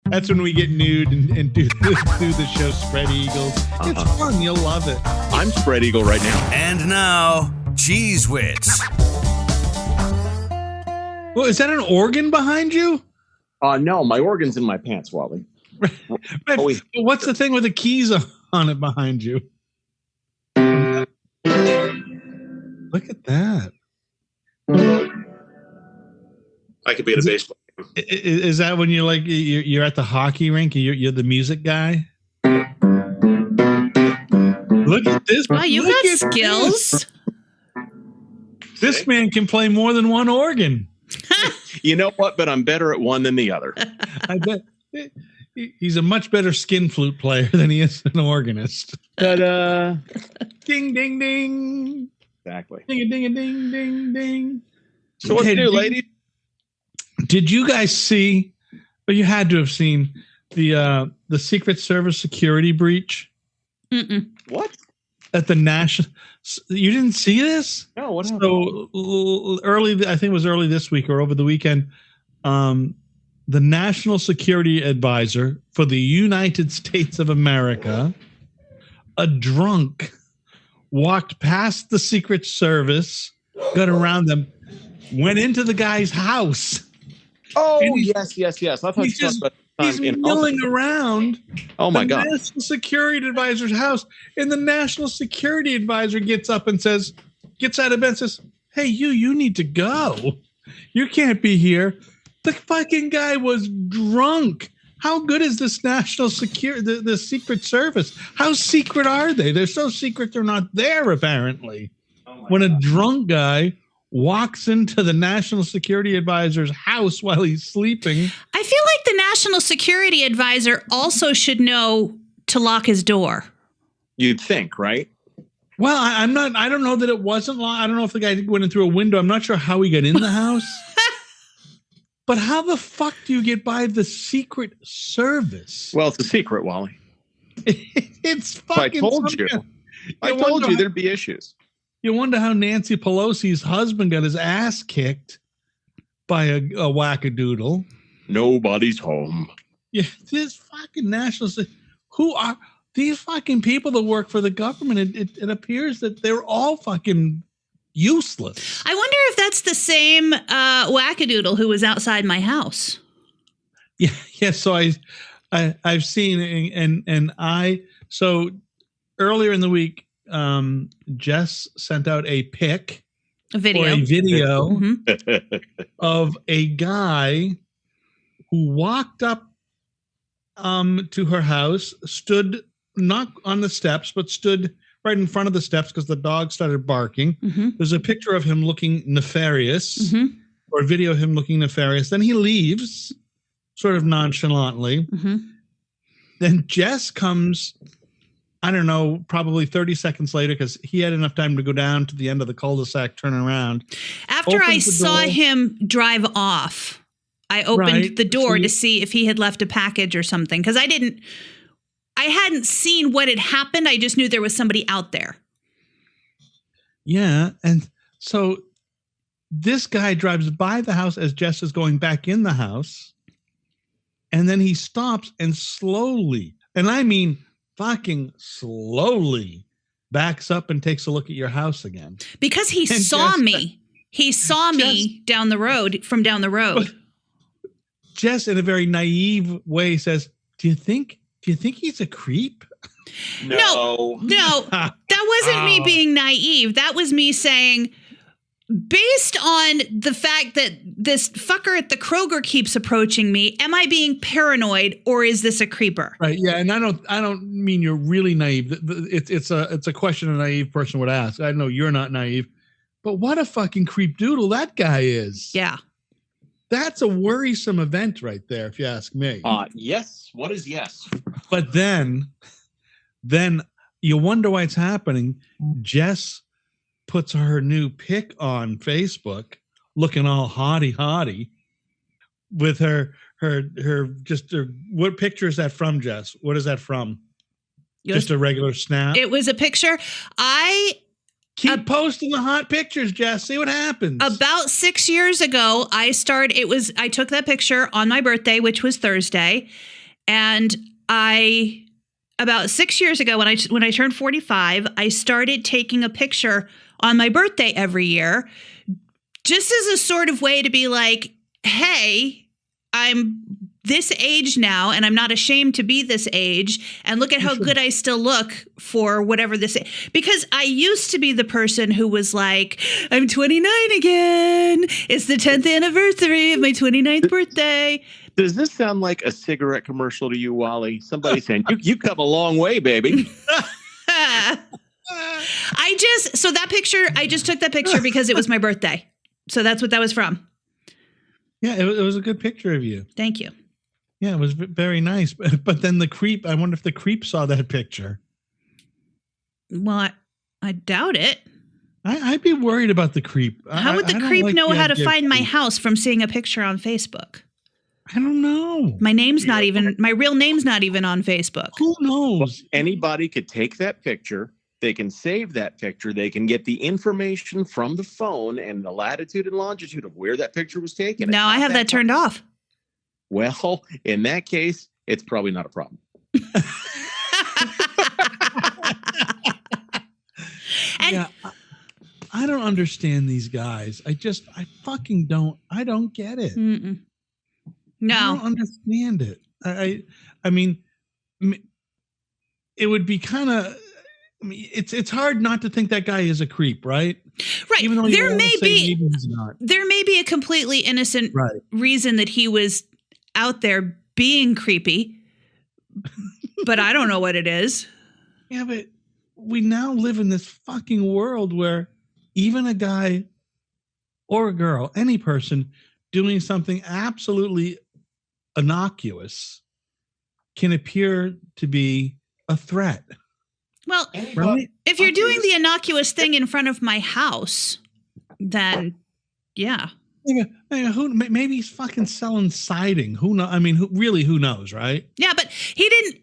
That's when we get nude and do the show Spread Eagles. It's fun. You'll love it. I'm Spread Eagle right now. And now, Cheese Wits. Well, is that an organ behind you? No, my organ's in my pants, Wally. What's the thing with the keys on it behind you? Look at that. I could be at a baseball game. Is that when you're at the hockey rink and you're the music guy? Look at this. Wow, you got skills. This man can play more than one organ. You know what? But I'm better at one than the other. I bet he's a much better skin flute player than he is an organist. Ta-da. Ding, ding, ding. Exactly. Ding, ding, ding, ding, ding. So what's new, ladies? Did you guys see, or you had to have seen, the Secret Service security breach? Mm-mm. What? At the national, you didn't see this? No, what happened? So early, I think it was early this week or over the weekend, the National Security Advisor for the United States of America, a drunk, walked past the Secret Service, got around them, went into the guy's house. Oh, yes. I thought you talked about he's milling around. Oh my God! National Security Advisor's house, and the National Security Advisor gets up and gets out of bed and says, "Hey, you need to go. You can't be here." The fucking guy was drunk. How good is this National Security, the Secret Service? How secret are they? They're so secret they're not there apparently. When a drunk guy walks into the National Security Advisor's house while he's sleeping. I feel like the National Security Advisor also should know to lock his door. You'd think, right? Well, I don't know that it wasn't locked. I don't know if the guy went in through a window. I'm not sure how he got in the house. But how the fuck do you get by the Secret Service? Well, it's a secret, Wally. It's fucking. I told you there'd be issues. You wonder how Nancy Pelosi's husband got his ass kicked by a wackadoodle. Nobody's home. Yeah, this fucking who are these fucking people that work for the government? It appears that they're all fucking useless. I wonder if that's the same wackadoodle who was outside my house. Yeah. So I've seen so earlier in the week. Jess sent out a video of a guy who walked up to her house, stood not on the steps, but stood right in front of the steps because the dog started barking. Mm-hmm. There's a picture of him looking nefarious, or a video of him looking nefarious. Then he leaves sort of nonchalantly. Mm-hmm. Then Jess comes, I don't know, probably 30 seconds later, because he had enough time to go down to the end of the cul-de-sac, turn around. After I saw him drive off, I opened the door to see if he had left a package or something, because I hadn't seen what had happened. I just knew there was somebody out there. Yeah, and so this guy drives by the house as Jess is going back in the house, and then he stops and slowly, and I mean fucking slowly, backs up and takes a look at your house again. Because he saw me. He saw me down the road, from down the road. Jess, in a very naive way, says, Do you think he's a creep? No. That wasn't me being naive. That was me saying, based on the fact that this fucker at the Kroger keeps approaching me, am I being paranoid or is this a creeper? Right. Yeah. And I don't mean you're really naive. It's a question a naive person would ask. I know you're not naive, but what a fucking creep doodle that guy is. Yeah. That's a worrisome event right there, if you ask me. Yes. What is yes? But then you wonder why it's happening. Jess puts her new pic on Facebook, looking all hottie with her what picture is that from, Jess? What is that from? Just a regular snap? It was a picture. I Keep posting the hot pictures, Jess. See what happens. About 6 years ago, I took that picture on my birthday, which was Thursday. And about 6 years ago, when I turned 45, I started taking a picture on my birthday every year, just as a sort of way to be like, hey, I'm this age now, and I'm not ashamed to be this age. And look at how good I still look for whatever this is. Because I used to be the person who was like, I'm 29 again. It's the 10th anniversary of my 29th birthday. Does this sound like a cigarette commercial to you, Wally? Somebody saying, you come a long way, baby. I just took that picture because it was my birthday. So that's what that was from. Yeah, it was a good picture of you. Thank you. Yeah, it was very nice. But then the creep, I wonder if the creep saw that picture. Well, I doubt it. I'd be worried about the creep. How would the creep know how to find my house from seeing a picture on Facebook? I don't know. My real name's not even on Facebook. Who knows? Well, anybody could take that picture. They can save that picture. They can get the information from the phone and the latitude and longitude of where that picture was taken. No, I have that turned off. Well, in that case, it's probably not a problem. Yeah, I don't understand these guys. I fucking don't. I don't get it. Mm-mm. No, I don't understand it. I mean, it would be kind of. I mean, it's hard not to think that guy is a creep, right? Right. Even though there may be a completely innocent reason that he was out there being creepy, but I don't know what it is. Yeah, but we now live in this fucking world where even a guy or a girl, any person doing something absolutely innocuous can appear to be a threat. Well, if you're doing the innocuous thing in front of my house, then yeah. Maybe he's fucking selling siding. Who knows? I mean, who knows, right? Yeah, but he didn't.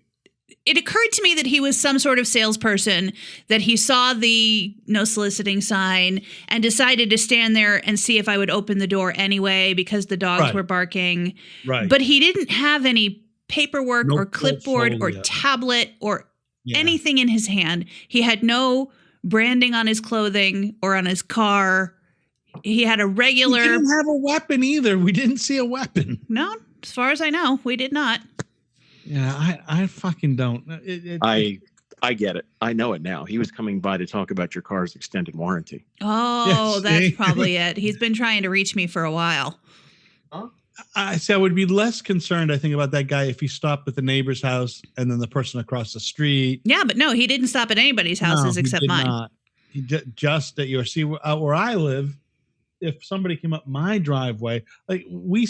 It occurred to me that he was some sort of salesperson, that he saw the no soliciting sign and decided to stand there and see if I would open the door anyway because the dogs were barking. Right. But he didn't have any paperwork or clipboard or tablet or anything in his hand. He had no branding on his clothing or on his car. He had a regular. He didn't have a weapon either. We didn't see a weapon. No, as far as I know, we did not. Yeah, I fucking don't. I get it. I know it now. He was coming by to talk about your car's extended warranty. Oh, that's probably it. He's been trying to reach me for a while. Huh? I would be less concerned, I think, about that guy if he stopped at the neighbor's house and then the person across the street. Yeah, but no, he didn't stop at anybody's houses except mine. Not. He just at yours. See, out where I live, if somebody came up my driveway, like we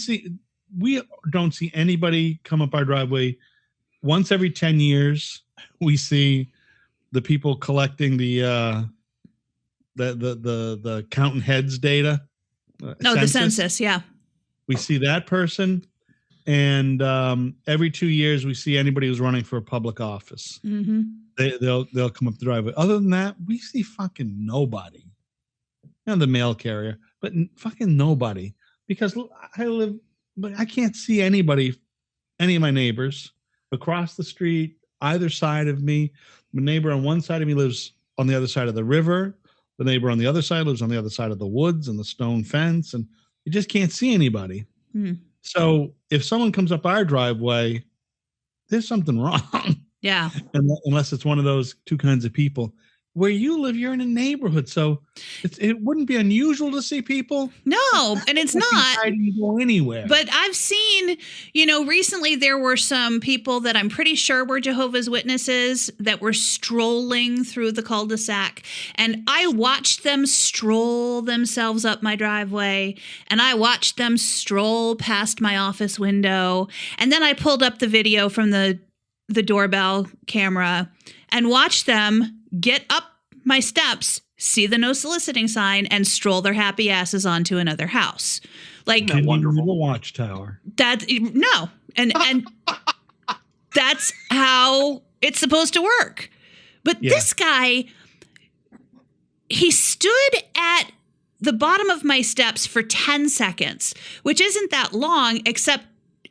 don't see anybody come up our driveway. Once every 10 years, we see the people collecting the counting heads data. The census, yeah. We see that person, and every 2 years we see anybody who's running for a public office. Mm-hmm. They'll come up the driveway. Other than that, we see fucking nobody. The mail carrier, but fucking nobody. Because I can't see anybody, any of my neighbors across the street, either side of me. My neighbor on one side of me lives on the other side of the river. The neighbor on the other side lives on the other side of the woods and the stone fence, and you just can't see anybody. Mm. So if someone comes up our driveway, there's something wrong. Yeah. Unless it's one of those two kinds of people. Where you live, you're in a neighborhood, so it wouldn't be unusual to see people. No, and it's not. Go anywhere. But I've seen, recently there were some people that I'm pretty sure were Jehovah's Witnesses that were strolling through the cul-de-sac, and I watched them stroll themselves up my driveway, and I watched them stroll past my office window, and then I pulled up the video from the doorbell camera and watched them get up my steps, see the no soliciting sign, and stroll their happy asses onto another house. Like wonderful. The watchtower. And that's how it's supposed to work. But this guy, he stood at the bottom of my steps for 10 seconds, which isn't that long, except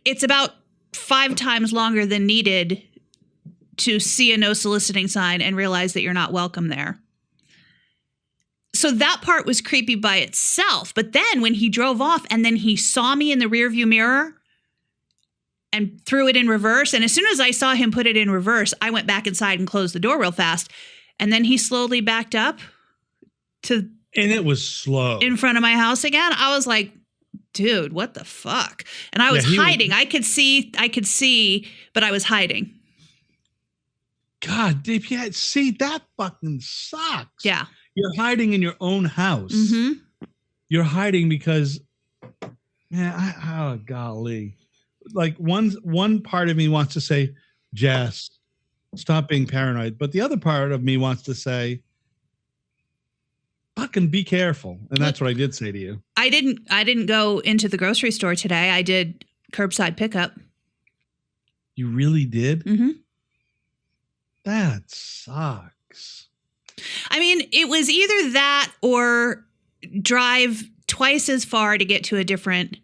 it's about 5 times longer than needed to see a no soliciting sign and realize that you're not welcome there. So that part was creepy by itself. But then when he drove off and then he saw me in the rearview mirror and threw it in reverse. And as soon as I saw him put it in reverse, I went back inside and closed the door real fast. And then he slowly backed up to... And it was slow. In front of my house again. I was like, dude, what the fuck? And I was hiding. I could see, but I was hiding. God, Dave, yeah, see, that fucking sucks. Yeah. You're hiding in your own house. Mm-hmm. You're hiding because, man, oh, golly. Like, one part of me wants to say, Jess, stop being paranoid. But the other part of me wants to say, fucking be careful. And that's what I did say to you. I didn't go into the grocery store today. I did curbside pickup. You really did? Mm-hmm. That sucks. I mean, it was either that or drive twice as far to get to a different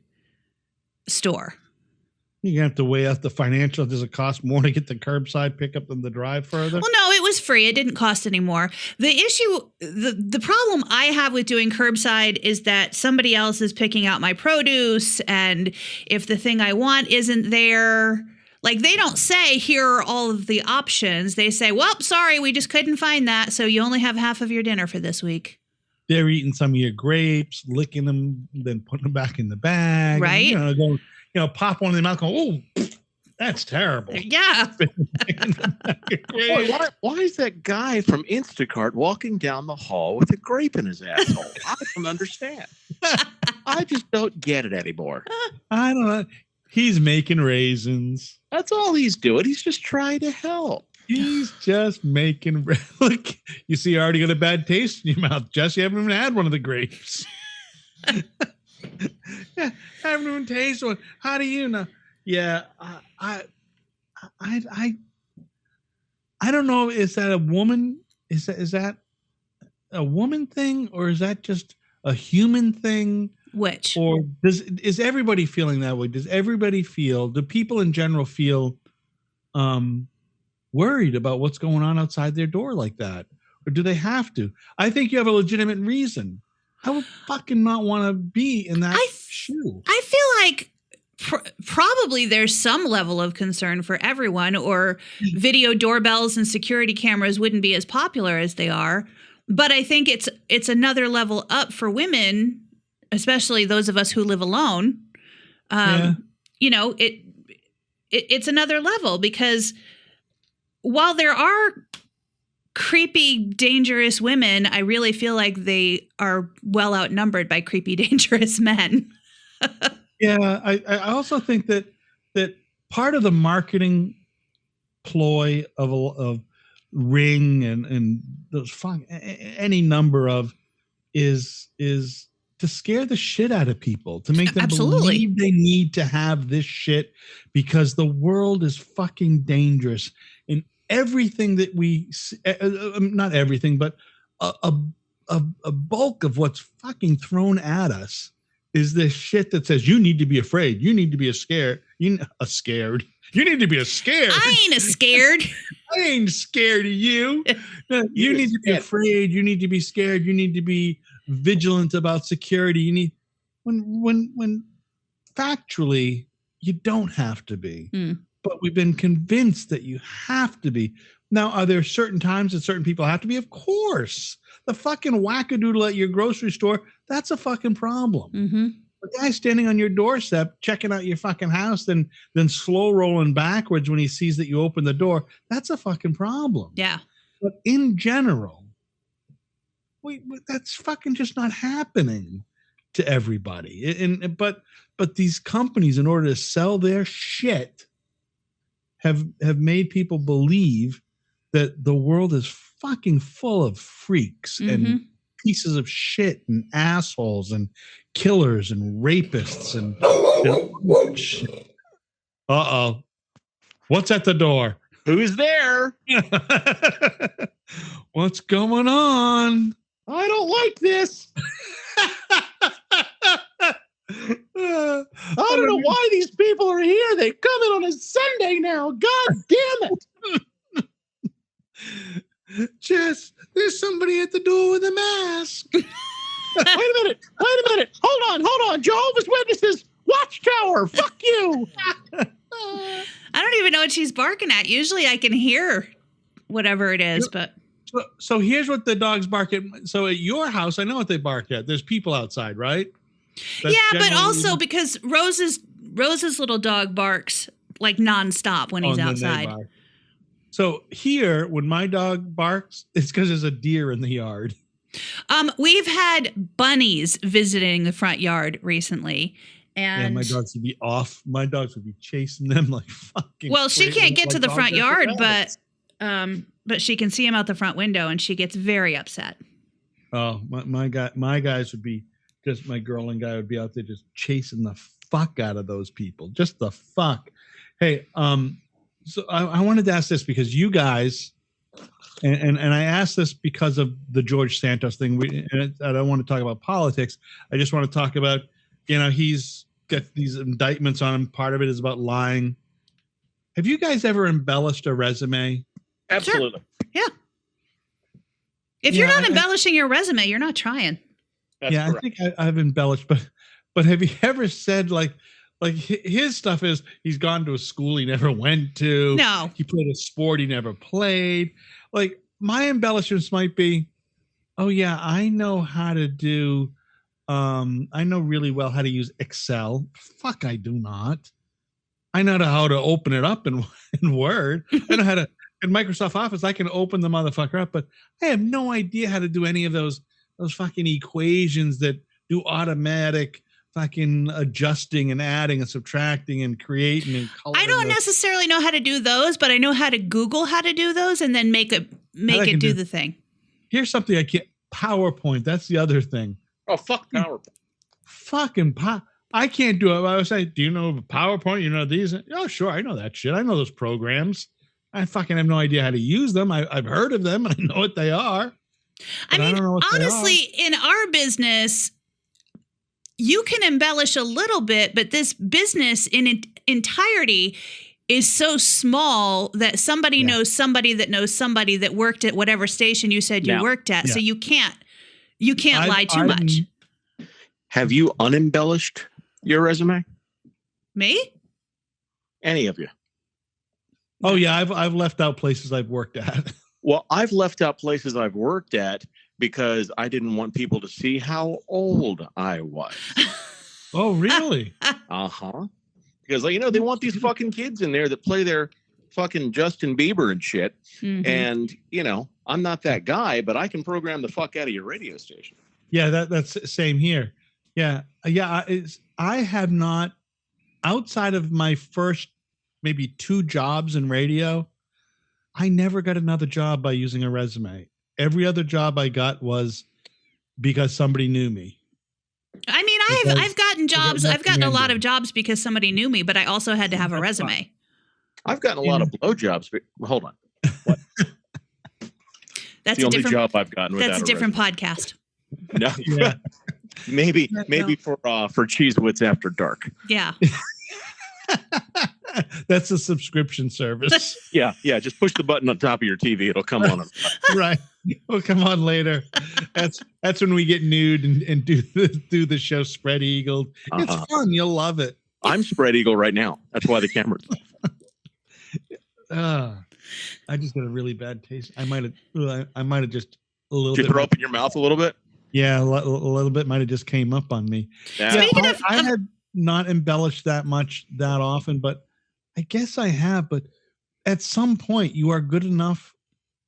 store. You're going to have to weigh out the financial. Does it cost more to get the curbside pickup than the drive further? Well, no, it was free. It didn't cost any more. The issue, the problem I have with doing curbside is that somebody else is picking out my produce. And if the thing I want isn't there, like they don't say, here are all of the options. They say, well, sorry, we just couldn't find that. So you only have half of your dinner for this week. They're eating some of your grapes, licking them, then putting them back in the bag. Right. And, pop one in the mouth, go, oh, that's terrible. Yeah. Boy, why is that guy from Instacart walking down the hall with a grape in his asshole? I don't understand. I just don't get it anymore. I don't know. He's making raisins. That's all he's doing. He's just trying to help. He's just making. Look, you see, you already got a bad taste in your mouth. Jess, you haven't even had one of the grapes. Yeah, haven't even tasted one. How do you know? Yeah, I don't know. Is that a woman? Is that a woman thing, or is that just a human thing? Which? Or is everybody feeling that way? Does everybody feel? Do people in general feel worried about what's going on outside their door like that, or do they have to? I think you have a legitimate reason. I would fucking not want to be in that shoe. I feel like probably there's some level of concern for everyone, or video doorbells and security cameras wouldn't be as popular as they are. But I think it's another level up for women, especially those of us who live alone. It's another level, because while there are creepy, dangerous women, I really feel like they are well outnumbered by creepy, dangerous men. Yeah, I also think that part of the marketing ploy of Ring and those any number of is to scare the shit out of people, to make them believe they need to have this shit, because the world is fucking dangerous. And everything that we not everything, but a bulk of what's fucking thrown at us is this shit that says you need to be afraid, you need to be scared, you need to be scared. I ain't scared. I ain't scared of you. You need to be afraid, you need to be scared, you need to be vigilant about security. You need when factually you don't have to be. But we've been convinced that you have to be. Now, are there certain times that certain people have to be? Of course. The fucking wackadoodle at your grocery store, that's a fucking problem. Mm-hmm. The guy standing on your doorstep, checking out your fucking house, then slow rolling backwards when he sees that you open the door, that's a fucking problem. Yeah. But in general, that's fucking just not happening to everybody. But these companies, in order to sell their shit, have made people believe that the world is fucking full of freaks and pieces of shit and assholes and killers and rapists and uh-oh. What's at the door? Who's there? What's going on? I don't like this. I don't know why these people are here. They come in on a Sunday now. God damn it. Jess, there's somebody at the door with a mask. Wait a minute. Hold on. Jehovah's Witnesses, Watchtower. Fuck you. I don't even know what she's barking at. Usually I can hear whatever it is, but. So here's what the dogs bark at. So at your house, I know what they bark at. There's people outside, right? That's but also because Rose's little dog barks like nonstop when he's outside. So here, when my dog barks, it's because there's a deer in the yard. We've had bunnies visiting the front yard recently, and my dogs would be off. My dogs would be chasing them like fucking. Well, she can't get to the front yard, but she can see him out the front window, and she gets very upset. Oh, my guys would be. Just my girl and guy would be out there just chasing the fuck out of those people. Just the fuck. Hey, so I wanted to ask this because you guys, and I asked this because of the George Santos thing. I don't want to talk about politics. I just want to talk about, he's got these indictments on him. Part of it is about lying. Have you guys ever embellished a resume? Absolutely. Sure. Yeah. If you're not embellishing your resume, you're not trying. That's correct. I think I've embellished, but have you ever said like his stuff is he's gone to a school he never went to. No. He played a sport he never played. Like my embellishments might be, oh yeah, I know how to do, I know really well how to use Excel. Fuck, I do not. I know how to open it up in Word. I know how to, in Microsoft Office, I can open the motherfucker up, but I have no idea how to do any of those fucking equations that do automatic fucking adjusting and adding and subtracting and creating and coloring. I don't necessarily know how to do those, but I know how to Google how to do those and then make it do the thing. Here's something I can't. PowerPoint. That's the other thing. Oh, fuck PowerPoint. Fucking I can't do it. I would say, do you know PowerPoint? You know these? Oh, sure. I know that shit. I know those programs. I fucking have no idea how to use them. I've heard of them and I know what they are. I mean, honestly, in our business, you can embellish a little bit, but this business in entirety is so small that somebody knows somebody that knows somebody that worked at whatever station you said you worked at. Yeah. So you can't lie too much. Have you unembellished your resume? Me? Any of you? Oh yeah, I've left out places I've worked at. Well, I've left out places I've worked at because I didn't want people to see how old I was. Oh, really? Uh-huh. Because, they want these fucking kids in there that play their fucking Justin Bieber and shit. Mm-hmm. And, I'm not that guy, but I can program the fuck out of your radio station. Yeah, that's same here. Yeah. I have not, outside of my first maybe 2 jobs in radio, I never got another job by using a resume. Every other job I got was because somebody knew me. I mean, I've gotten jobs. I've gotten a lot of jobs because somebody knew me, but I also had to have a resume. I've gotten a lot of blowjobs. Hold on. What? That's the only job I've gotten. That's a different podcast. No. Yeah. maybe for Cheese Wits After Dark. Yeah. That's a subscription service. Yeah. Just push the button on top of your TV. It'll come on. Right. It'll come on later. That's when we get nude and do the show Spread Eagled. It's fun. You'll love it. I'm Spread Eagle right now. That's why the camera's I just got a really bad taste. I might have just a little bit. Did you throw up in your mouth a little bit? Yeah, a little bit might have just came up on me. Yeah. I had not embellished that much that often, but I guess I have. But at some point, you are good enough.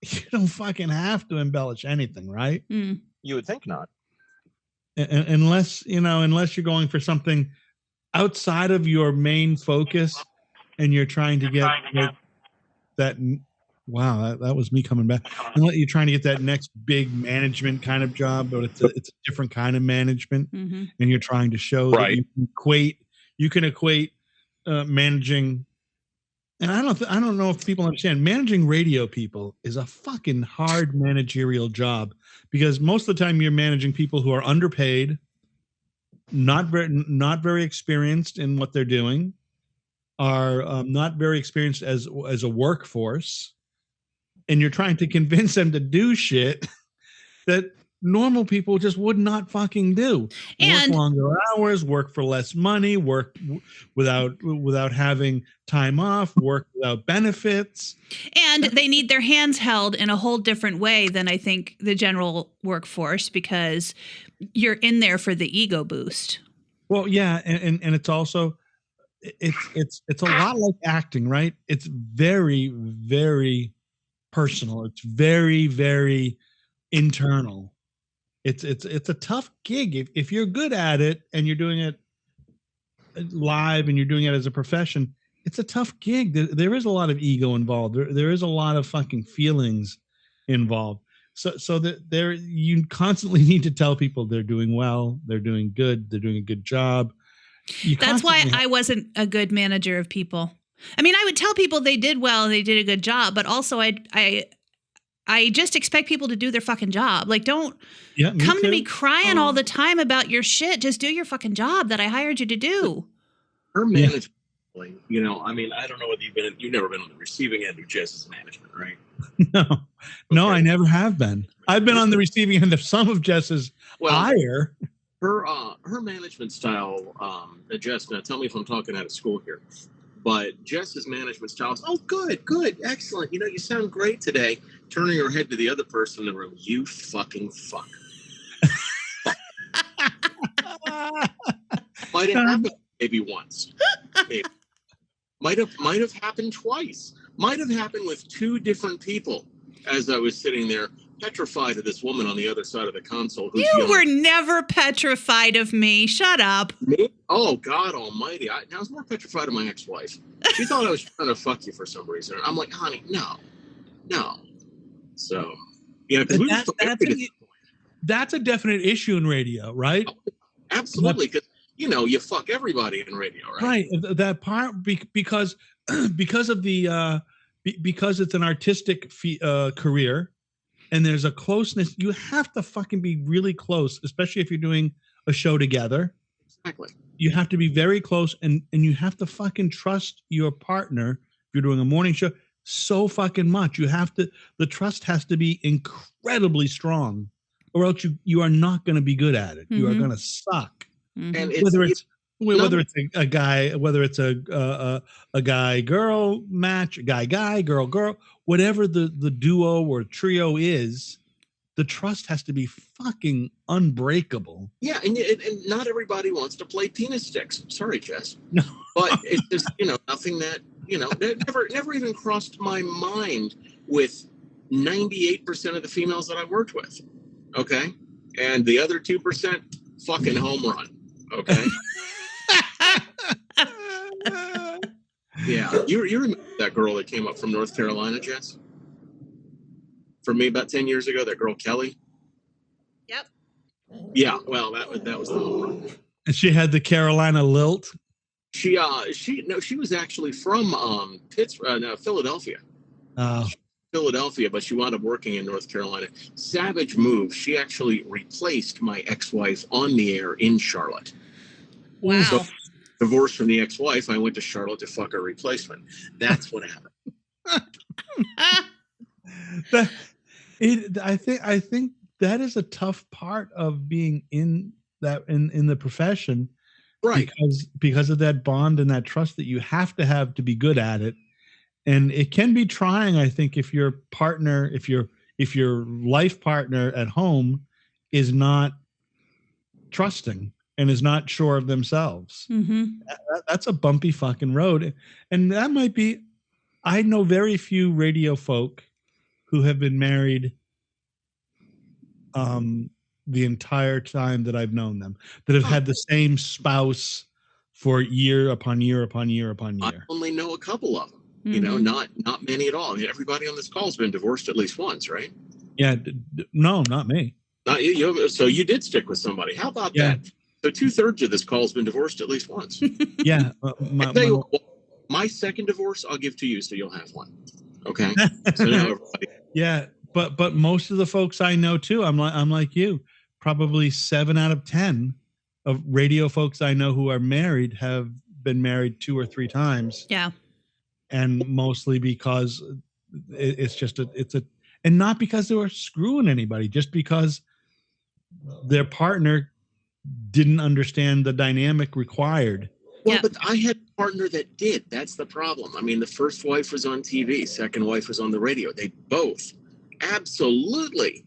You don't fucking have to embellish anything, right? Mm. You would think not. Unless you're going for something outside of your main focus and you're trying to get that. Wow, that was me coming back. You're trying to get that next big management kind of job, but it's a different kind of management, and you're trying to show that you can equate managing And I don't know if people understand, managing radio people is a fucking hard managerial job, because most of the time you're managing people who are underpaid, not very experienced in what they're doing, are not very experienced as a workforce, and you're trying to convince them to do shit that normal people just would not fucking do. And work longer hours, work for less money, work without having time off, work without benefits. And they need their hands held in a whole different way than I think the general workforce, because you're in there for the ego boost. Well, yeah, and it's also it's a lot like acting, right? It's very, very personal. It's very, very internal. It's a tough gig if you're good at it and you're doing it live and you're doing it as a profession. It's a tough gig. There is a lot of ego involved. There is a lot of fucking feelings involved. So that you constantly need to tell people they're doing well, they're doing good, they're doing a good job. That's why I wasn't a good manager of people. I mean, I would tell people they did well, they did a good job, but also I just expect people to do their fucking job. Like, don't come to me crying all the time about your shit. Just do your fucking job that I hired you to do. Her management, you know, I mean, I don't know whether you've never been on the receiving end of Jess's management, right? No, I never have been. I've been on the receiving end of some of Jess's ire. Her management style, Jess, now tell me if I'm talking out of school here, but Jess's management style is, oh, good, excellent. You know, you sound great today. Turning her head to the other person in the room, you fucking fuck. Might have happened maybe once. Maybe. Might have happened twice. Might have happened with two different people as I was sitting there petrified of this woman on the other side of the console. You were never petrified of me. Shut up. Me? Oh, God almighty. I was more petrified of my ex-wife. She thought I was trying to fuck you for some reason. I'm like, honey, no. So, yeah, because that's a definite issue in radio, right? Oh, absolutely, because you fuck everybody in radio, right? Right. That part because of the because it's an artistic career, and there's a closeness. You have to fucking be really close, especially if you're doing a show together. Exactly. You have to be very close, and you have to fucking trust your partner if you're doing a morning show so fucking much. The trust has to be incredibly strong, or else you are not going to be good at it. You are going to suck. Mm-hmm. And whether it's a guy, whether it's a guy girl match, guy girl, whatever the duo or trio is, the trust has to be fucking unbreakable. Yeah, and not everybody wants to play penis sticks. Sorry, Jess. No. But it's just, nothing that, that never even crossed my mind with 98% of the females that I worked with. Okay? And the other 2%, fucking home run. Okay? Yeah. You remember that girl that came up from North Carolina, Jess? For me, about 10 years ago, that girl Kelly. Yep. Yeah. Well, that was the home run. And she had the Carolina lilt. She was actually from Philadelphia. Philadelphia, but she wound up working in North Carolina. Savage move. She actually replaced my ex-wife on the air in Charlotte. Wow. So, divorced from the ex-wife, I went to Charlotte to fuck her replacement. That's what happened. I think that is a tough part of being in the profession, right? Because of that bond and that trust that you have to be good at it, and it can be trying. I think if your partner, if your life partner at home is not trusting and is not sure of themselves, that's a bumpy fucking road, and that might be. I know very few radio folk who have been married the entire time that I've known them, that have had the same spouse for year upon year upon year upon year. I only know a couple of them, not many at all. I mean, everybody on this call has been divorced at least once, right? Yeah. No, not me. Not you. So you did stick with somebody. How about that? So 2/3 of this call has been divorced at least once. Yeah. my second divorce, I'll give to you, so you'll have one. Okay. So now everybody. Yeah, but most of the folks I know too, I'm like you. Probably 7 out of 10 of radio folks I know who are married have been married 2 or 3 times. Yeah. And mostly because and not because they were screwing anybody, just because their partner didn't understand the dynamic required. Well, but I had a partner that did. That's the problem. I mean, the first wife was on TV, second wife was on the radio. They both absolutely,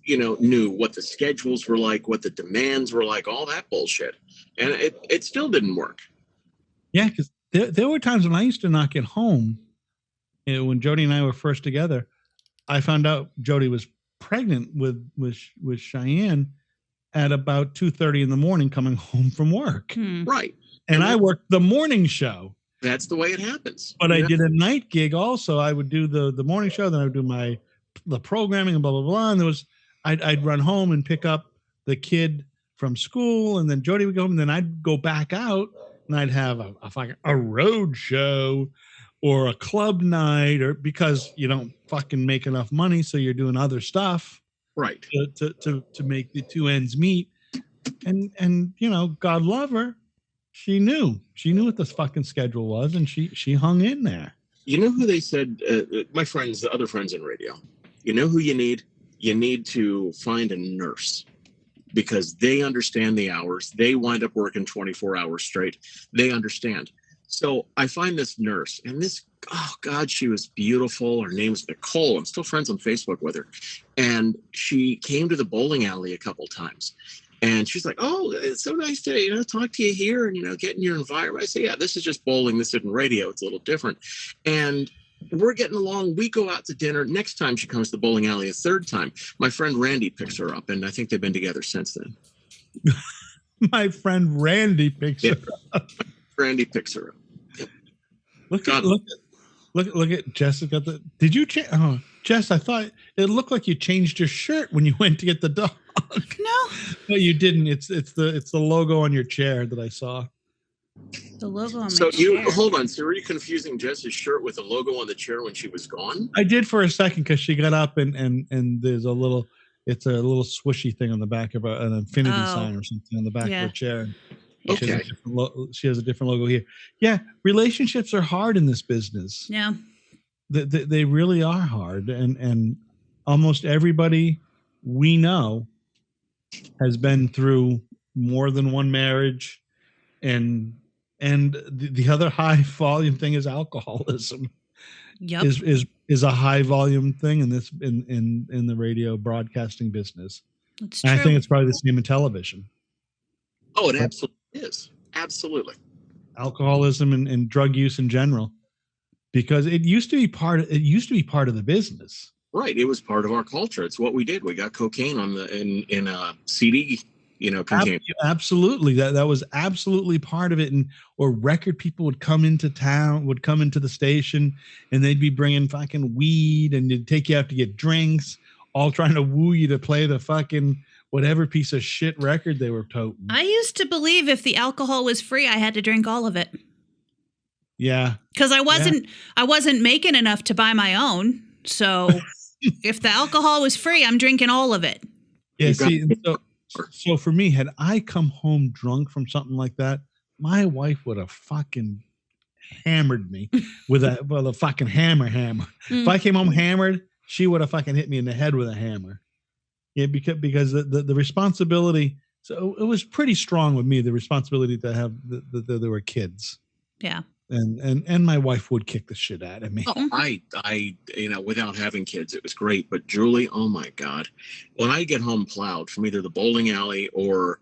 knew what the schedules were like, what the demands were like, all that bullshit. And it still didn't work. Yeah, because there were times when I used to not get home. When Jody and I were first together, I found out Jody was pregnant with Cheyenne at about 2:30 in the morning coming home from work. Right. And I worked the morning show. That's the way it happens. But I did a night gig also. I would do the morning show, then I would do the programming and blah, blah, blah. And I'd run home and pick up the kid from school, and then Jody would go home, and then I'd go back out and I'd have a road show or a club night, or because you don't fucking make enough money, so you're doing other stuff. Right. To make the two ends meet. And God love her. She knew what this fucking schedule was, and she hung in there. You know who they said, my friends, the other friends in radio, you know who you need? You need to find a nurse, because they understand the hours. They wind up working 24 hours straight. They understand. So I find this nurse, and oh God, she was beautiful. Her name's Nicole. I'm still friends on Facebook with her. And she came to the bowling alley a couple times. And she's like, oh, it's so nice to, talk to you here and, get in your environment. I say, yeah, this is just bowling. This isn't radio. It's a little different. And we're getting along. We go out to dinner. Next time she comes to the bowling alley, a third time, my friend Randy picks her up. And I think they've been together since then. My friend Randy picks her up. Randy picks her up. Yep. Look at Jessica. Did you change? Oh, Jess, I thought it looked like you changed your shirt when you went to get the dog. No, but you didn't. It's the logo on your chair that I saw. The logo on my chair. So hold on. So were you confusing Jess's shirt with the logo on the chair when she was gone? I did for a second, because she got up and there's a little swooshy thing on the back of an infinity sign or something on the back of her chair. Okay. She has a different logo here. Yeah, relationships are hard in this business. Yeah. They really are hard, and almost everybody we know has been through more than one marriage, and the other high volume thing is alcoholism. Yep. Is a high volume thing in the radio broadcasting business. It's true. And I think it's probably the same in television. Oh, it absolutely is. Absolutely. Alcoholism and drug use in general, because it used to be part of the business. Right. It was part of our culture. It's what we did. We got cocaine in a CD, container. Absolutely. That was absolutely part of it. Or record people would come into the station, and they'd be bringing fucking weed, and they'd take you out to get drinks, all trying to woo you to play the fucking whatever piece of shit record they were toting. I used to believe if the alcohol was free, I had to drink all of it. Yeah. Because I wasn't making enough to buy my own. So if the alcohol was free, I'm drinking all of it. Yeah. So for me, had I come home drunk from something like that, my wife would have fucking hammered me with a fucking hammer. If I came home hammered, she would have fucking hit me in the head with a hammer. Yeah, because the responsibility. So it was pretty strong with me, the responsibility to have there were kids. Yeah. And my wife would kick the shit out of me. Oh, I without having kids, it was great. But Julie, oh my God, when I get home plowed from either the bowling alley or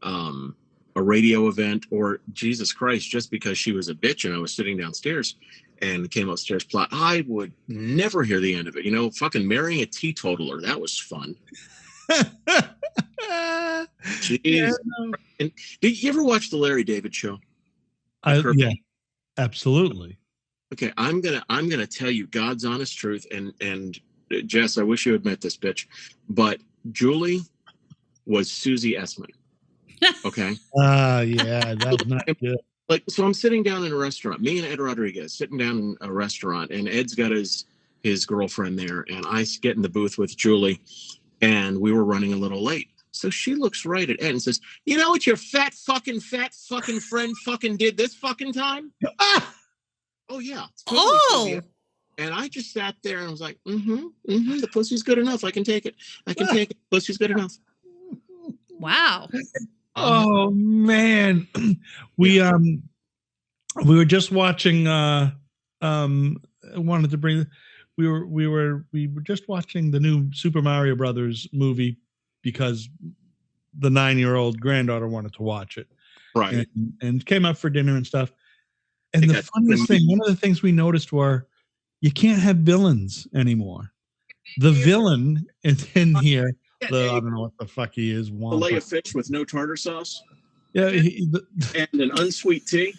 a radio event, or Jesus Christ, just because she was a bitch and I was sitting downstairs and came upstairs plowed, I would never hear the end of it. Fucking marrying a teetotaler, that was fun. Jeez. Yeah, no. And did you ever watch the Larry David show? Yeah. Absolutely. Okay, I'm gonna tell you God's honest truth, and Jess, I wish you had met this bitch, but Julie was Susie Essman. Okay. Yeah, that's not good. Like, so I'm sitting down in a restaurant, me and Ed Rodriguez sitting down in a restaurant, and Ed's got his girlfriend there, and I get in the booth with Julie, and we were running a little late. So she looks right at Ed and says, "You know what your fat fucking friend fucking did this fucking time?" Oh yeah. Totally. And I just sat there and was like, the pussy's good enough. I can take it. Pussy's good enough. Wow. Oh man. We were just watching wanted to bring we were just watching the new Super Mario Brothers movie because the 9-year-old granddaughter wanted to watch it. Right. And came up for dinner and stuff. And the funniest thing, one of the things we noticed were you can't have villains anymore. The villain is in here. I don't know what the fuck he is. Fillet of fish with no tartar sauce. Yeah, and an unsweet tea.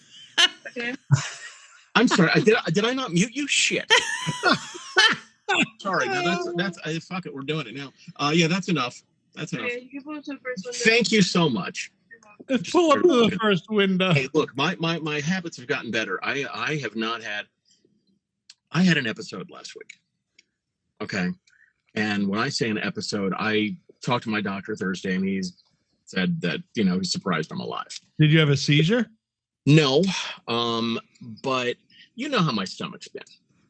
I'm sorry. Did I not mute you? Shit. Sorry. No, that's fuck it. We're doing it now. Yeah, that's enough. That's enough. Okay, you can pull up to the first window. Thank you so much. Let's pull up to the first window. Hey, look, my habits have gotten better. I have not had. I had an episode last week. Okay. And when I say an episode, I talked to my doctor Thursday, and he said that, he's surprised I'm alive. Did you have a seizure? No. But you know how my stomach's been.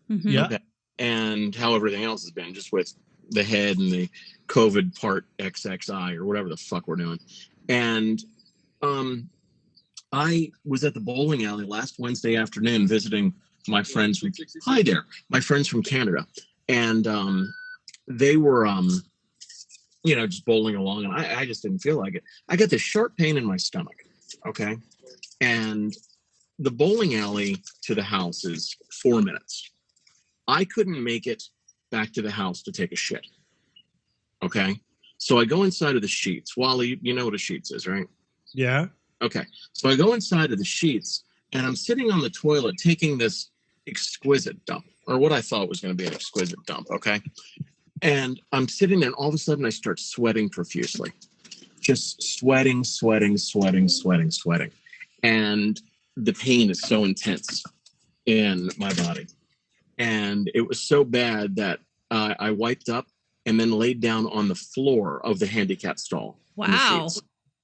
Mm-hmm. Yeah. Okay. And how everything else has been, just with the head and the COVID part XXI or whatever the fuck we're doing. And I was at the bowling alley last Wednesday afternoon visiting my friends from my friends from Canada. And they were just bowling along, and I just didn't feel like it. I got this sharp pain in my stomach. Okay. And the bowling alley to the house is 4 minutes. I couldn't make it back to the house to take a shit. Okay. So I go inside of the sheets. Wally, you know what a sheets is, right? Yeah. Okay. So I go inside of the sheets, and I'm sitting on the toilet taking this exquisite dump, or what I thought was going to be an exquisite dump. Okay. And I'm sitting there, and all of a sudden I start sweating profusely. Just sweating. And the pain is so intense in my body. And it was so bad that I wiped up and then laid down on the floor of the handicap stall. Wow.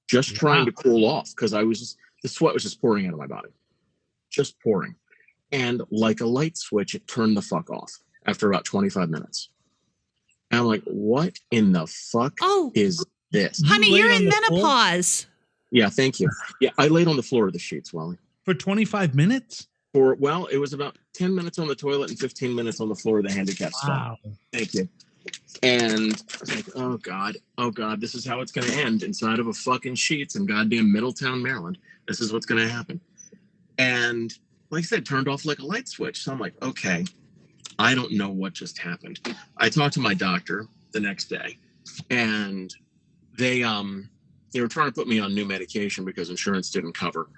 Just trying to cool off, because the sweat was just pouring out of my body. Just pouring. And like a light switch, it turned the fuck off after about 25 minutes. And I'm like, what in the fuck is this? Honey, you're in menopause. Yeah, thank you. Yeah, I laid on the floor of the sheets, Wally. For 25 minutes? It was about 10 minutes on the toilet and 15 minutes on the floor of the handicap stall. Wow. Thank you. And I was like, oh God, this is how it's going to end, inside of a fucking sheets in goddamn Middletown, Maryland. This is what's going to happen. And like I said, turned off like a light switch. So I'm like, okay, I don't know what just happened. I talked to my doctor the next day, and they were trying to put me on new medication because insurance didn't cover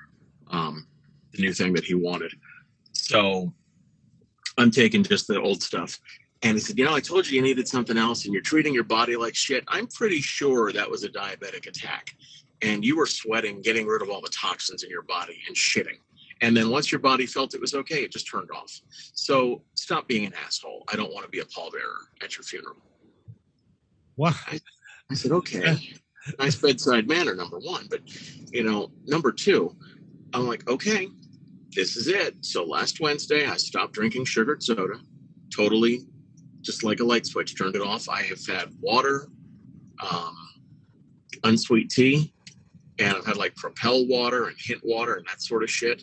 the new thing that he wanted. So I'm taking just the old stuff. And he said, I told you needed something else, and you're treating your body like shit. I'm pretty sure that was a diabetic attack. And you were sweating, getting rid of all the toxins in your body and shitting. And then once your body felt it was okay, it just turned off. So stop being an asshole. I don't want to be a pallbearer at your funeral. What? I said, okay. Nice bedside manner, number one. But, number two, I'm like, okay, this is it. So last Wednesday, I stopped drinking sugared soda. Totally, just like a light switch, turned it off. I have had water, unsweet tea, and I've had like Propel water and Hint water and that sort of shit.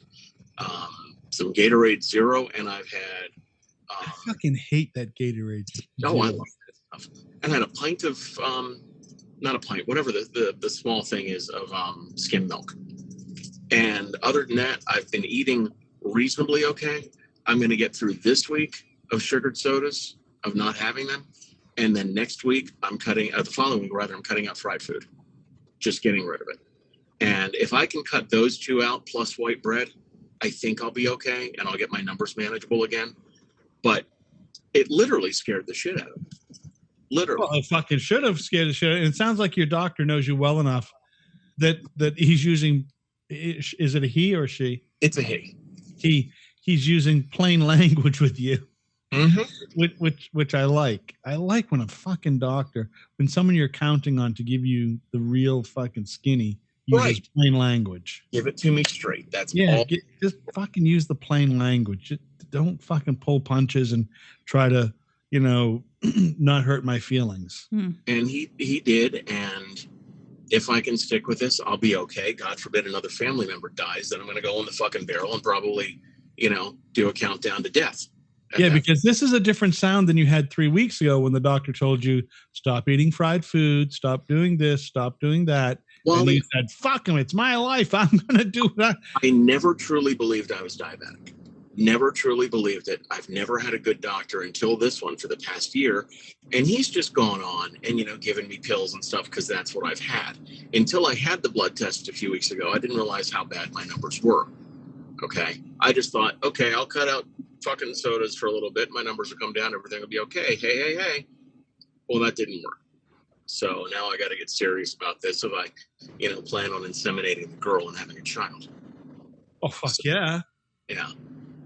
Some Gatorade Zero, and I've had... I fucking hate that Gatorade. No, I love that stuff. And I had a pint of... not a pint, whatever the small thing is of skim milk. And other than that, I've been eating reasonably okay. I'm going to get through this week of sugared sodas, of not having them. And then next week, the following week, I'm cutting out fried food. Just getting rid of it. And if I can cut those two out plus white bread, I think I'll be okay, and I'll get my numbers manageable again. But it literally scared the shit out of me. Literally. Well, it fucking should have scared the shit. And it sounds like your doctor knows you well enough that he's using. Is it a he or she? It's a he. He's using plain language with you. Mm-hmm. Which I like. I like when a fucking doctor, when someone you're counting on to give you the real fucking skinny, uses plain language. Give it to me straight. That's all. Just fucking use the plain language. Just don't fucking pull punches and try to, not hurt my feelings. And he did. And if I can stick with this, I'll be okay. God forbid another family member dies, then I'm going to go in the fucking barrel and probably, do a countdown to death. Yeah, because this is a different sound than you had 3 weeks ago when the doctor told you, stop eating fried food, stop doing this, stop doing that. Well, and you said, fuck him, it's my life. I'm going to do that. I never truly believed I was diabetic. Never truly believed it. I've never had a good doctor until this one for the past year. And he's just gone on and, given me pills and stuff because that's what I've had. Until I had the blood test a few weeks ago, I didn't realize how bad my numbers were. Okay. I just thought, okay, I'll cut out fucking sodas for a little bit. My numbers will come down. Everything will be okay. Hey. Well, that didn't work. So now I got to get serious about this if I, plan on inseminating the girl and having a child. Oh, fuck yeah. Yeah.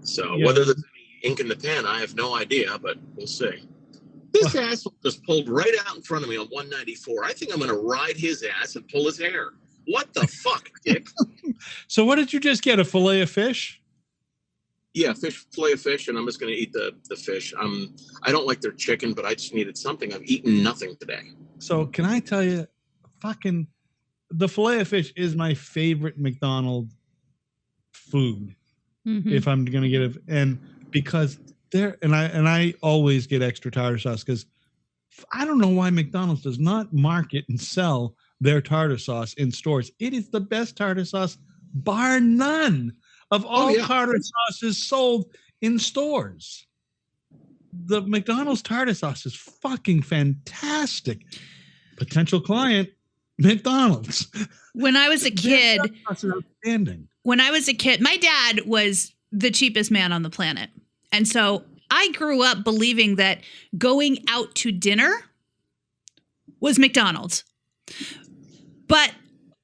So whether there's any ink in the pen, I have no idea, but we'll see. This asshole just pulled right out in front of me on 194. I think I'm going to ride his ass and pull his hair. What the fuck, dick? So what did you just get, a fillet of fish? Yeah, fillet of fish, and I'm just going to eat the fish. I don't like their chicken, but I just needed something. I've eaten nothing today. So can I tell you, fucking, the fillet of fish is my favorite McDonald's food. Mm-hmm. If I'm going to get it, and because I always get extra tartar sauce because I don't know why McDonald's does not market and sell their tartar sauce in stores. It is the best tartar sauce, bar none, of all tartar sauces sold in stores. The McDonald's tartar sauce is fucking fantastic. Potential client, McDonald's. When I was a kid, outstanding. When I was a kid, my dad was the cheapest man on the planet. And so I grew up believing that going out to dinner was McDonald's. But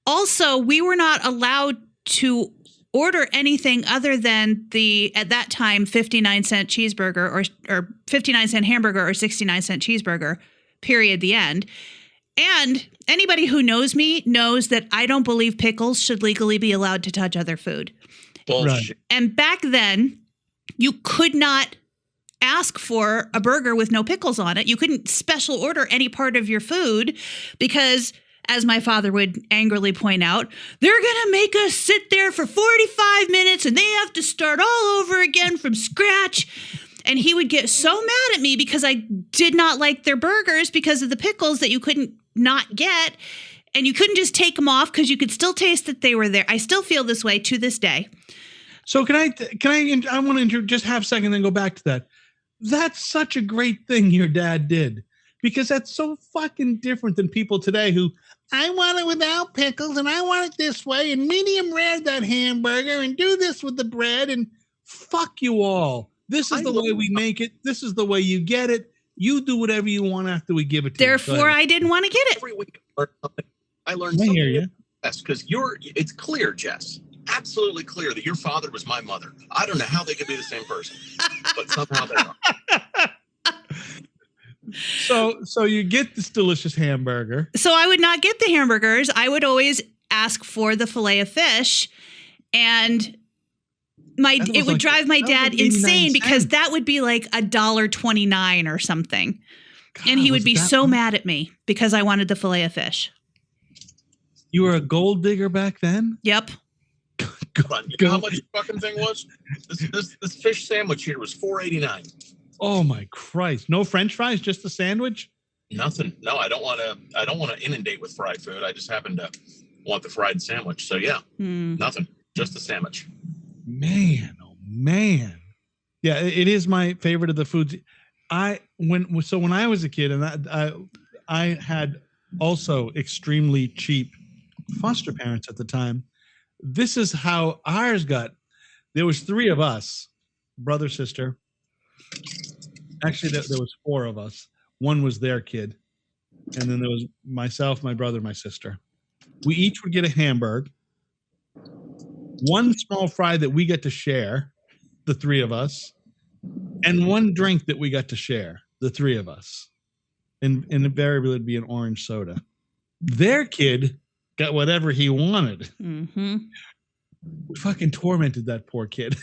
also, we were not allowed to order anything other than the, at that time, 59-cent cheeseburger or 59-cent hamburger or 69-cent cheeseburger, period, the end. And anybody who knows me knows that I don't believe pickles should legally be allowed to touch other food. Bullshit. And back then, you could not ask for a burger with no pickles on it. You couldn't special order any part of your food because, as my father would angrily point out, they're going to make us sit there for 45 minutes and they have to start all over again from scratch. And he would get so mad at me because I did not like their burgers because of the pickles that you couldn't not get. And you couldn't just take them off because you could still taste that they were there. I still feel this way to this day. So I want to just have a second and then go back to that. That's such a great thing your dad did, because that's so fucking different than people today who, I want it without pickles and I want it this way and medium rare that hamburger and do this with the bread and fuck you all. This is the way we make it. This is the way you get it. You do whatever you want after we give it to you. Therefore, I didn't want to get it. Every week I learned something. Yes, because it's clear, Jess. Absolutely clear that your father was my mother. I don't know how they could be the same person, but somehow they are. So you get this delicious hamburger. So I would not get the hamburgers. I would always ask for the fillet of fish, and it would drive my dad insane because that would be like $1.29 or something. God, and he would be so mad at me because I wanted the fillet of fish. You were a gold digger back then? Yep. You know how much the fucking thing was? This fish sandwich here was $4.89. Oh my Christ! No French fries, just the sandwich? Nothing. No, I don't want to inundate with fried food. I just happen to want the fried sandwich. So yeah, nothing. Just the sandwich. Man, oh man. Yeah, it is my favorite of the foods. When I was a kid, and I had also extremely cheap foster parents at the time. This is how ours got. There was 3 of us, brother, sister. Actually, there was 4 of us. One was their kid. And then there was myself, my brother, my sister. We each would get a hamburger. one small fry that we get to share, the three of us, and one drink that we got to share, the three of us. And invariably it'd be an orange soda. Their kid got whatever he wanted. Mm-hmm. We fucking tormented that poor kid.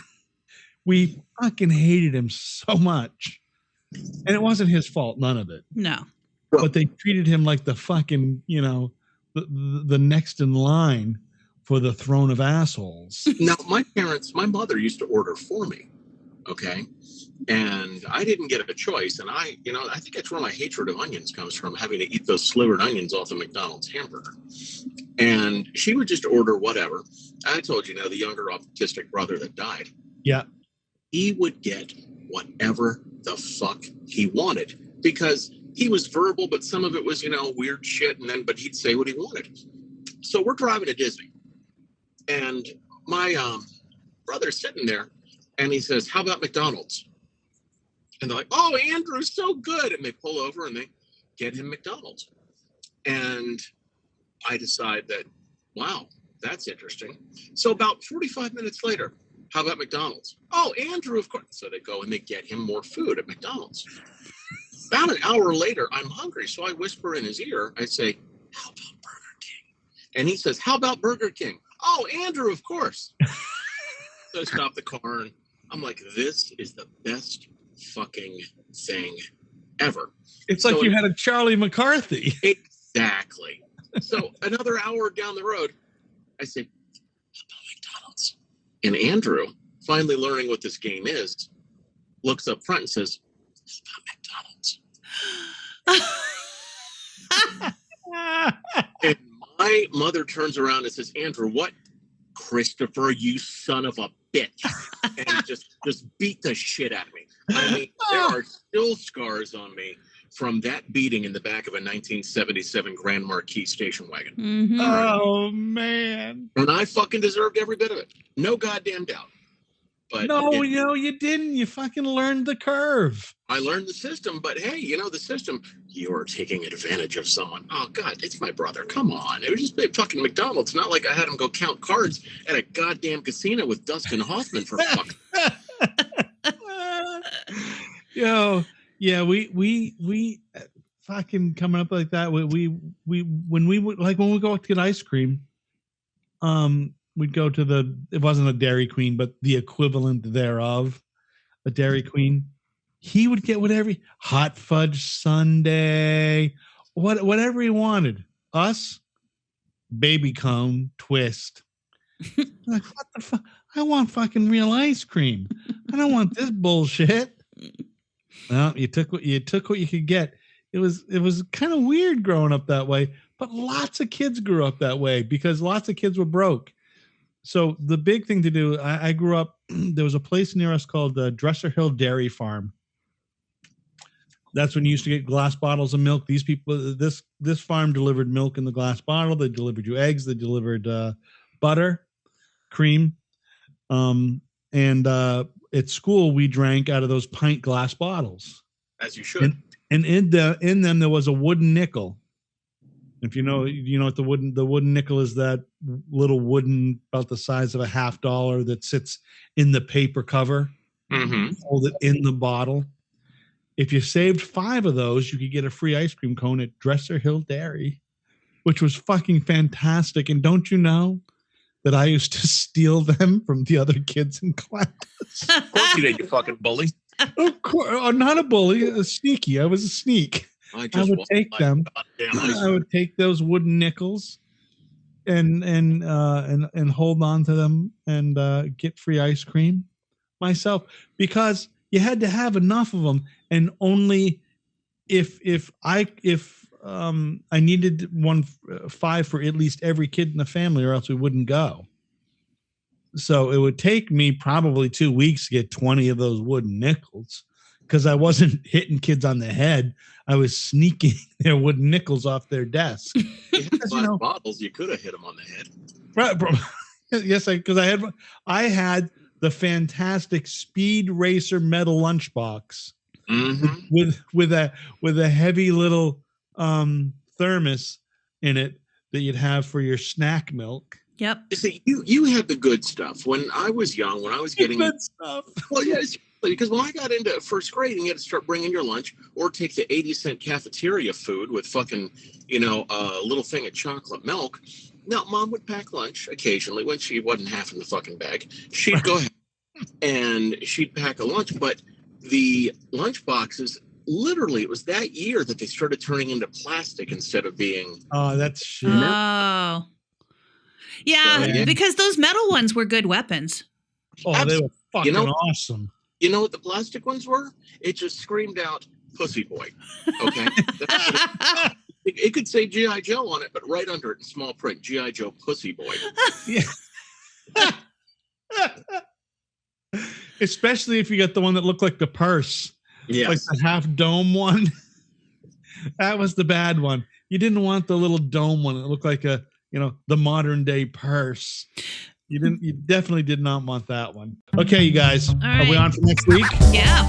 We fucking hated him so much. And it wasn't his fault, none of it. No. But they treated him like the fucking, the next in line for the throne of assholes. Now, my mother used to order for me. Okay. And I didn't get a choice. And I think that's where my hatred of onions comes from, having to eat those slivered onions off the McDonald's hamburger. And she would just order whatever. I told you, the younger autistic brother that died. Yeah. He would get whatever the fuck he wanted because he was verbal, but some of it was, weird shit. But he'd say what he wanted. So we're driving to Disney and my brother's sitting there and he says, "How about McDonald's?" And they're like, "Oh, Andrew's so good." And they pull over and they get him McDonald's. And I decide that, wow, that's interesting. So about 45 minutes later, "How about McDonald's?" "Oh, Andrew, of course." So they go and they get him more food at McDonald's. About an hour later, I'm hungry. So I whisper in his ear, I say, "How about Burger King?" And he says, "How about Burger King?" "Oh, Andrew, of course." So I stop the car and I'm like, this is the best fucking thing ever. It's like you had a Charlie McCarthy. Exactly. So another hour down the road, I say, "How about McDonald's?" And Andrew, finally learning what this game is, looks up front and says, "How about McDonald's?" And my mother turns around and says, "Andrew, what?" "Christopher, you son of a bitch." And just beat the shit out of me. I mean, there are still scars on me from that beating in the back of a 1977 Grand Marquis station wagon. Mm-hmm. Oh, man. And I fucking deserved every bit of it. No goddamn doubt. But no, you didn't. You fucking learned the curve. I learned the system, but hey, the system, you're taking advantage of someone. Oh, God, it's my brother. Come on. It was just fucking McDonald's. Not like I had him go count cards at a goddamn casino with Dustin Hoffman for fuck. Yeah, we fucking coming up like that. When we go to get ice cream, we'd go to it wasn't a Dairy Queen, but the equivalent thereof, a Dairy Queen. He would get whatever, hot fudge sundae, whatever he wanted. Us, baby cone, twist. Like, what the fuck? I want fucking real ice cream. I don't want this bullshit. Well, you took what you could get. It was kind of weird growing up that way, but lots of kids grew up that way because lots of kids were broke. So the big thing to do, I grew up, there was a place near us called Dresser Hill Dairy Farm. That's when you used to get glass bottles of milk. These people, this farm delivered milk in the glass bottle. They delivered you eggs. They delivered butter, cream. And at school, we drank out of those pint glass bottles. As you should. And in them, there was a wooden nickel. If you know what the wooden nickel is, that little wooden, about the size of a $50 that sits in the paper cover. Mm-hmm. Hold it in the bottle. If you saved 5 of those, you could get a free ice cream cone at Dresser Hill Dairy, which was fucking fantastic. And don't you know that I used to steal them from the other kids in class? Of course you did, you fucking bully. Of course, not a bully, a sneaky. I was a sneak. I would take them. I would take those wooden nickels and hold on to them and get free ice cream myself, because you had to have enough of them, and only if I needed 5 for at least every kid in the family, or else we wouldn't go. So it would take me probably 2 weeks to get 20 of those wooden nickels, because I wasn't hitting kids on the head. I was sneaking their wooden nickels off their desk. You had bottles, you could have hit them on the head. Right, bro. Yes, because I had the fantastic Speed Racer metal lunchbox, mm-hmm. with a heavy little thermos in it that you'd have for your snack milk. Yep. You see, you had the good stuff. When I was young, when I was getting Good stuff. well, yeah, because when I got into first grade, and you had to start bringing your lunch or take the 80-cent cafeteria food with fucking, a little thing of chocolate milk. Now, Mom would pack lunch occasionally when she wasn't half in the fucking bag. She'd go ahead and she'd pack a lunch, but the lunch boxes, literally, it was that year that they started turning into plastic instead of being. Oh, that's shit. Oh. Yeah, So, yeah. because those metal ones were good weapons. Oh, they were fucking You know- awesome. You know what the plastic ones were? It just screamed out, "Pussy boy." Okay? It could say G.I. Joe on it, but right under it in small print, G.I. Joe Pussy Boy. Yeah. Especially if you get the one that looked like the purse. Yes. Like the half dome one. That was the bad one. You didn't want the little dome one. It looked like the modern day purse. You definitely did not want that one. Okay, you guys. All Are we right. on for next week? Yeah.